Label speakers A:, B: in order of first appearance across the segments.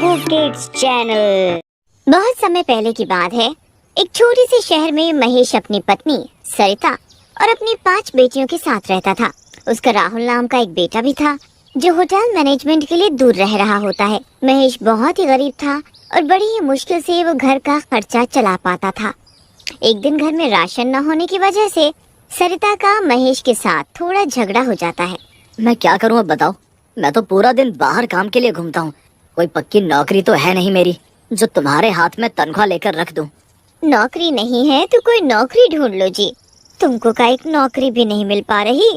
A: Kuku kids channel. बहुत समय पहले की बात है। एक छोटे से शहर में महेश अपनी पत्नी सरिता और अपनी 5 बेटियों के साथ रहता था। उसका राहुल नाम का एक बेटा भी था जो होटल मैनेजमेंट के लिए दूर रह रहा होता है। महेश बहुत ही गरीब था और बड़ी ही मुश्किल से वो घर का खर्चा चला पाता था। एक दिन घर में राशन न होने की वजह से सरिता का महेश के साथ थोड़ा झगड़ा हो जाता है।
B: मैं क्या करूं अब बताओ। मैं तो पूरा दिन बाहर काम के लिए घूमता हूँ। कोई पक्की नौकरी तो है नहीं मेरी जो तुम्हारे हाथ में तनख्वाह लेकर रख दूं।
A: नौकरी नहीं है तो कोई नौकरी ढूंढ लो जी। तुमको का एक नौकरी भी नहीं मिल पा रही।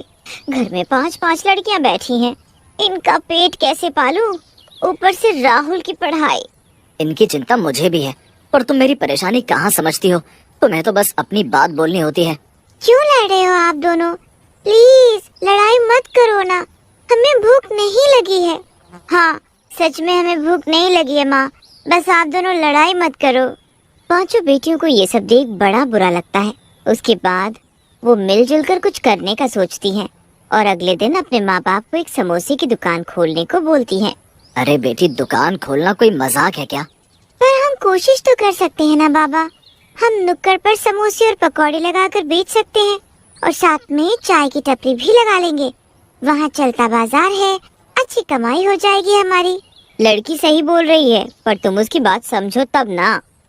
A: घर में 5-5 लड़कियां बैठी हैं। इनका पेट कैसे पालूं? ऊपर से राहुल की पढ़ाई।
B: इनकी चिंता मुझे भी है पर तुम मेरी परेशानी कहाँ समझती हो। तुम्हें तो बस अपनी बात बोलनी होती है।
A: क्यों लड़ रहे हो आप दोनों? प्लीज लड़ाई मत करो ना। हमें भूख नहीं लगी है। हाँ सच में हमें भूख नहीं लगी है माँ। बस आप दोनों लड़ाई मत करो। 5 बेटियों को ये सब देख बड़ा बुरा लगता है। उसके बाद वो मिलजुल कर कुछ करने का सोचती हैं और अगले दिन अपने माँ बाप को एक समोसे की दुकान खोलने को बोलती हैं।
B: अरे बेटी, दुकान खोलना कोई मजाक है क्या?
A: पर हम कोशिश तो कर सकते हैं ना बाबा। हम नुक्कड़ पर समोसे और पकौड़े लगाकर बेच सकते हैं और साथ में चाय की टपरी भी लगा लेंगे। वहाँ चलता बाजार है, अच्छी कमाई हो जाएगी हमारी। लड़की सही बोल रही है पर तुम उसकी बात समझो तब ना।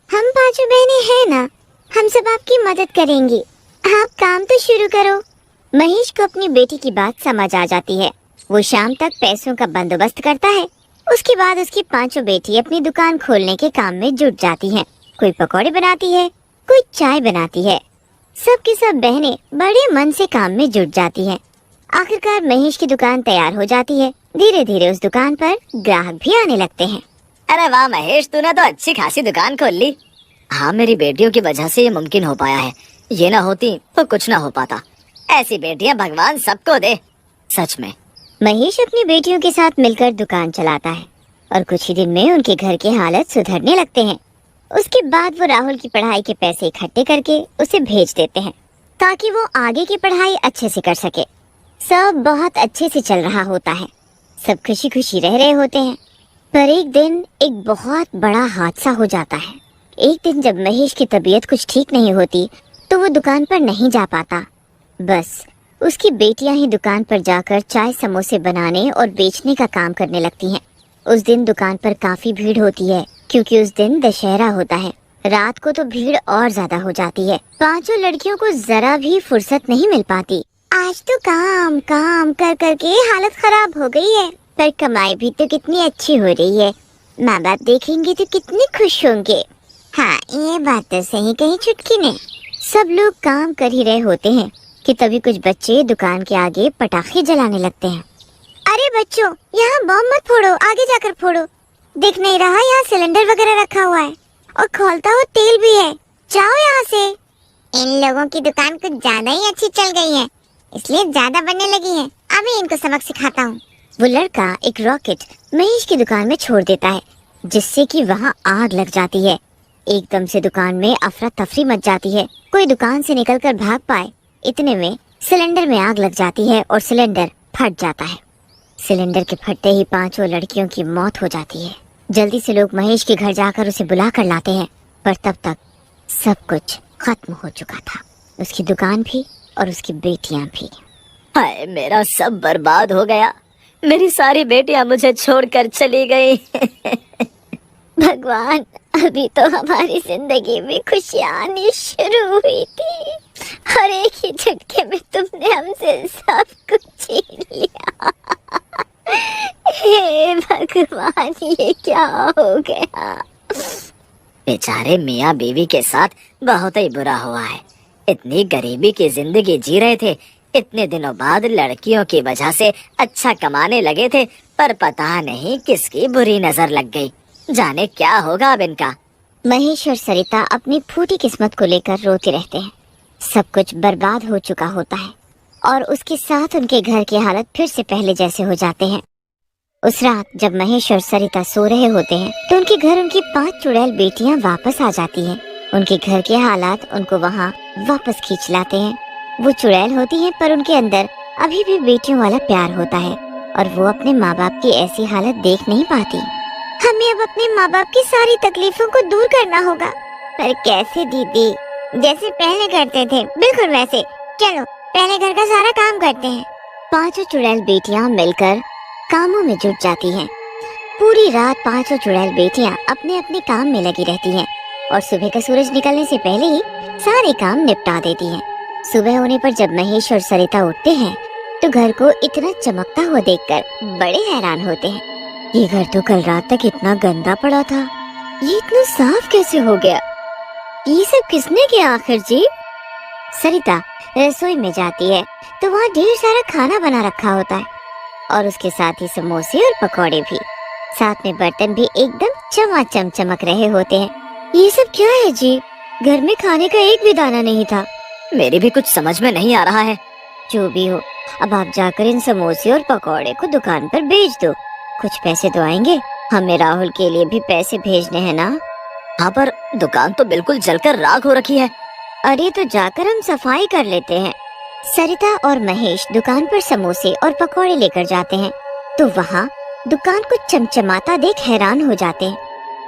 A: हम 5 बहनें हैं ना, हम सब आपकी मदद करेंगी। आप काम तो शुरू करो। महेश को अपनी बेटी की बात समझ आ जाती है। वो शाम तक पैसों का बंदोबस्त करता है। उसके बाद उसकी 5 बेटी अपनी दुकान खोलने के काम में जुट जाती हैं। कोई पकौड़े बनाती है, कोई चाय बनाती है। सब की सब बहनें बड़े मन से काम में जुट जाती हैं। आखिरकार महेश की दुकान तैयार हो जाती है। धीरे धीरे उस दुकान पर ग्राहक भी आने लगते हैं।
B: अरे वाह महेश, तूने तो अच्छी खासी दुकान खोल ली। हाँ, मेरी बेटियों की वजह से ये मुमकिन हो पाया है। ये ना होती तो कुछ ना हो पाता। ऐसी बेटियां भगवान सबको दे। सच में
A: महेश अपनी बेटियों के साथ मिलकर दुकान चलाता है और कुछ ही दिन में उनके घर के हालत सुधरने लगते हैं। उसके बाद वो राहुल की पढ़ाई के पैसे इकट्ठे करके उसे भेज देते हैं ताकि वो आगे की पढ़ाई अच्छे से कर सके। सब बहुत अच्छे से चल रहा होता है। सब खुशी खुशी रह रहे होते हैं। पर एक दिन एक बहुत बड़ा हादसा हो जाता है। एक दिन जब महेश की तबीयत कुछ ठीक नहीं होती तो वो दुकान पर नहीं जा पाता। बस उसकी बेटियां ही दुकान पर जाकर चाय समोसे बनाने और बेचने का काम करने लगती हैं। उस दिन दुकान पर काफी भीड़ होती है क्योंकि उस दिन दशहरा होता है। रात को तो भीड़ और ज्यादा हो जाती है। 5 लड़कियों को जरा भी फुर्सत नहीं मिल पाती। आज तो काम काम कर कर के हालत खराब हो गई है, पर कमाई भी तो कितनी अच्छी हो रही है। माँ बाप देखेंगे तो कितने खुश होंगे। हाँ ये बात तो सही कही चुटकी ने। सब लोग काम कर ही रहे होते हैं कि तभी कुछ बच्चे दुकान के आगे पटाखे जलाने लगते हैं। अरे बच्चों, यहाँ बम मत फोड़ो, आगे जाकर फोड़ो। दिख नहीं रहा यहाँ सिलेंडर वगैरह रखा हुआ है और खोलता हुआ तेल भी है। जाओ यहाँ से। इन लोगों की दुकान कुछ ज्यादा ही अच्छी चल गई है, इसलिए ज्यादा बनने लगी है। अभी इनको सबक सिखाता हूँ। वो लड़का एक रॉकेट महेश की दुकान में छोड़ देता है जिससे कि वहाँ आग लग जाती है। एकदम से दुकान में अफरा तफरी मच जाती है। कोई दुकान से निकलकर भाग पाए इतने में सिलेंडर में आग लग जाती है और सिलेंडर फट जाता है। सिलेंडर के फटते ही 5 लड़कियों की मौत हो जाती है। जल्दी से लोग महेश के घर जाकर उसे बुला कर लाते हैं, पर तब तक सब कुछ खत्म हो चुका था। उसकी दुकान भी और उसकी बेटियां भी।
B: हाय, मेरा सब बर्बाद हो गया। मेरी सारी बेटियां मुझे छोड़कर चली गई।
A: भगवान, अभी तो हमारी जिंदगी में खुशियाँ आनी शुरू हुई थी और एक ही झटके में तुमने हमसे सब कुछ छीन लिया। हे भगवान, ये क्या हो गया?
B: बेचारे मियाँ बीवी के साथ बहुत ही बुरा हुआ है। इतनी गरीबी की जिंदगी जी रहे थे। इतने दिनों बाद लड़कियों की वजह से अच्छा कमाने लगे थे, पर पता नहीं किसकी बुरी नजर लग गई। जाने क्या होगा अब इनका।
A: महेश और सरिता अपनी फूटी किस्मत को लेकर रोते रहते हैं। सब कुछ बर्बाद हो चुका होता है और उसके साथ उनके घर की हालत फिर से पहले जैसे हो जाते हैं। उस रात जब महेश और सरिता सो रहे होते हैं तो उनके घर उनकी 5 चुड़ैल बेटियां वापस आ जाती हैं। उनके घर के हालात उनको वहाँ वापस खींच लाते हैं। वो चुड़ैल होती हैं पर उनके अंदर अभी भी बेटियों वाला प्यार होता है और वो अपने माँ बाप की ऐसी हालत देख नहीं पाती। हमें अब अपने माँ बाप की सारी तकलीफों को दूर करना होगा। पर कैसे दीदी? जैसे पहले करते थे, बिल्कुल वैसे। चलो पहले घर का सारा काम करते हैं। पांचों चुड़ैल बेटियां मिलकर कामों में जुट जाती हैं। पूरी रात पांचों चुड़ैल बेटियां अपने अपने काम में लगी रहती हैं और सुबह का सूरज निकलने से पहले ही सारे काम निपटा देती हैं। सुबह होने पर जब महेश और सरिता उठते हैं तो घर को इतना चमकता हुआ देखकर बड़े हैरान होते हैं। ये घर तो कल रात तक इतना गंदा पड़ा था, ये इतना साफ कैसे हो गया? ये सब किसने किया आखिर जी? सरिता रसोई में जाती है तो वहाँ ढेर सारा खाना बना रखा होता है और उसके साथ ही समोसे और पकौड़े भी। साथ में बर्तन भी एकदम चमाचम चमक रहे होते हैं। ये सब क्या है जी? घर में खाने का एक भी दाना नहीं था।
B: मेरी भी कुछ समझ में नहीं आ रहा है।
A: जो भी हो, अब आप जाकर इन समोसे और पकौड़े को दुकान पर बेच दो। कुछ पैसे तो आएंगे। हमें राहुल के लिए भी पैसे भेजने हैं ना।
B: हाँ, पर दुकान तो बिल्कुल जलकर राख हो रखी है।
A: अरे तो जाकर हम सफाई कर लेते हैं। सरिता और महेश दुकान पर समोसे और पकौड़े लेकर जाते हैं तो वहाँ दुकान को चमचमाता देख हैरान हो जाते हैं।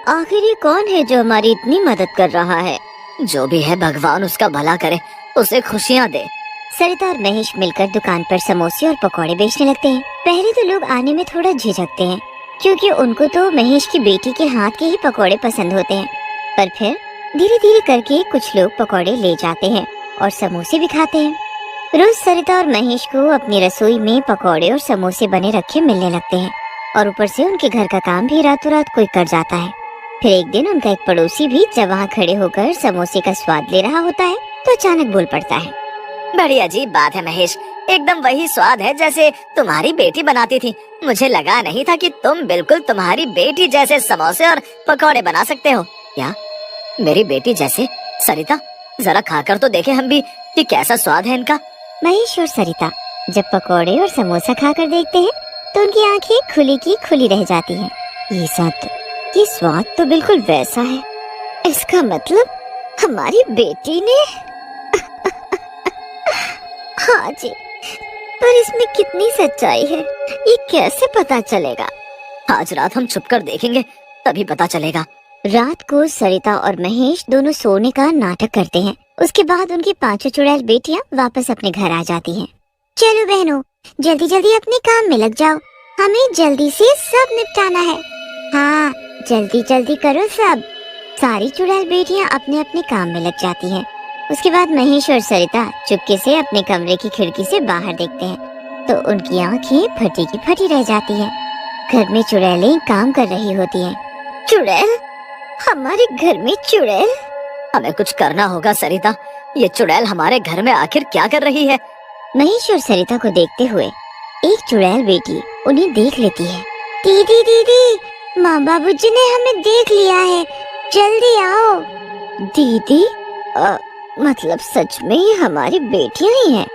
A: आखिर ये कौन है जो हमारी इतनी मदद कर रहा है?
B: जो भी है भगवान उसका भला करे, उसे खुशियाँ दे।
A: सरिता और महेश मिलकर दुकान पर समोसे और पकौड़े बेचने लगते हैं। पहले तो लोग आने में थोड़ा झिझकते हैं क्योंकि उनको तो महेश की बेटी के हाथ के ही पकौड़े पसंद होते हैं। पर फिर धीरे धीरे करके कुछ लोग पकौड़े ले जाते हैं और समोसे भी खाते हैं। रोज सरिता और महेश को अपनी रसोई में पकौड़े और समोसे बने रखे मिलने लगते हैं और ऊपर से उनके घर का काम भी रातों रात कोई कर जाता है। फिर एक दिन उनका एक पड़ोसी भी जब वहाँ खड़े होकर समोसे का स्वाद ले रहा होता है तो अचानक बोल पड़ता है,
B: बड़ी अजीब बात है महेश, एकदम वही स्वाद है जैसे तुम्हारी बेटी बनाती थी। मुझे लगा नहीं था कि तुम बिल्कुल तुम्हारी बेटी जैसे समोसे और पकौड़े बना सकते हो। क्या मेरी बेटी जैसे? सरिता जरा खाकर तो देखे हम भी कि कैसा स्वाद है इनका।
A: महेश और सरिता जब पकौड़े और समोसा खाकर देखते हैं तो उनकी आंखें खुली की खुली रह जाती हैं। ये स्वाद तो बिल्कुल वैसा है। इसका मतलब हमारी बेटी ने हाँ जी, पर इसमें कितनी सच्चाई है ये कैसे पता चलेगा?
B: आज रात हम छुपकर देखेंगे, तभी पता चलेगा।
A: रात को सरिता और महेश दोनों सोने का नाटक करते हैं। उसके बाद उनकी पांचों चुड़ैल बेटियां वापस अपने घर आ जाती हैं। चलो बहनों, जल्दी जल्दी अपने काम में लग जाओ, हमें जल्दी से सब निपटाना है। हाँ, जल्दी जल्दी करो सब। सारी चुड़ैल बेटियां अपने अपने काम में लग जाती हैं। उसके बाद महेश और सरिता चुपके से अपने कमरे की खिड़की से बाहर देखते हैं तो उनकी आंखें फटी की फटी रह जाती हैं। घर में चुड़ैलें काम कर रही होती हैं। चुड़ैल? हमारे घर में चुड़ैल?
B: हमें कुछ करना होगा सरिता, ये चुड़ैल हमारे घर में आखिर क्या कर रही है?
A: महेश और सरिता को देखते हुए एक चुड़ैल बेटी उन्हें देख लेती है। दीदी दीदी, माँ बाबूजी ने हमें देख लिया है, जल्दी आओ। दीदी? मतलब सच में ये हमारी बेटियां ही हैं।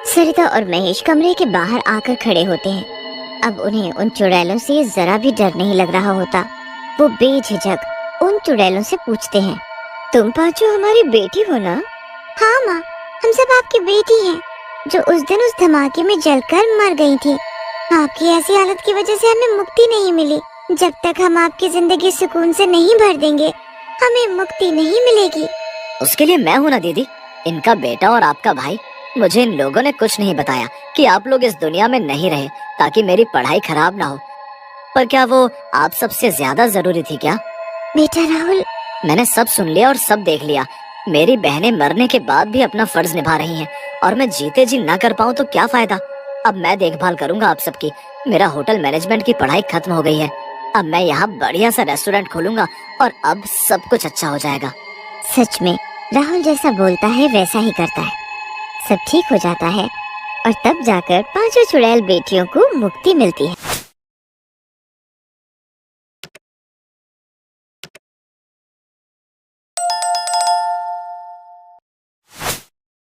A: सरिता और महेश कमरे के बाहर आकर खड़े होते हैं। अब उन्हें उन चुड़ैलों से जरा भी डर नहीं लग रहा होता। वो बेझिझक उन चुड़ैलों से पूछते हैं, तुम पांचों हमारी बेटी हो ना? हाँ माँ, हम सब आपकी बेटी हैं, जो उस दिन उस धमाके में जलकर मर गई थी। आपकी ऐसी हालत की वजह से हमें मुक्ति नहीं मिली। जब तक हम आपकी जिंदगी सुकून से नहीं भर देंगे, हमें मुक्ति नहीं मिलेगी।
B: उसके लिए मैं हूँ ना दीदी, इनका बेटा और आपका भाई। मुझे इन लोगों ने कुछ नहीं बताया कि आप लोग इस दुनिया में नहीं रहे ताकि मेरी पढ़ाई खराब ना हो। पर क्या वो आप सबसे ज्यादा जरूरी थी क्या?
A: बेटा राहुल,
B: मैंने सब सुन लिया और सब देख लिया। मेरी बहनें मरने के बाद भी अपना फर्ज निभा रही हैं और मैं जीते जी ना कर पाऊँ तो क्या फायदा। अब मैं देखभाल करूंगा आप सबकी। मेरा होटल मैनेजमेंट की पढ़ाई खत्म हो गई है। अब मैं यहाँ बढ़िया सा रेस्टोरेंट खोलूंगा और अब सब कुछ अच्छा हो जाएगा।
A: सच में राहुल जैसा बोलता है वैसा ही करता है। सब ठीक हो जाता है और तब जाकर पांचों चुड़ैल बेटियों को मुक्ति मिलती है।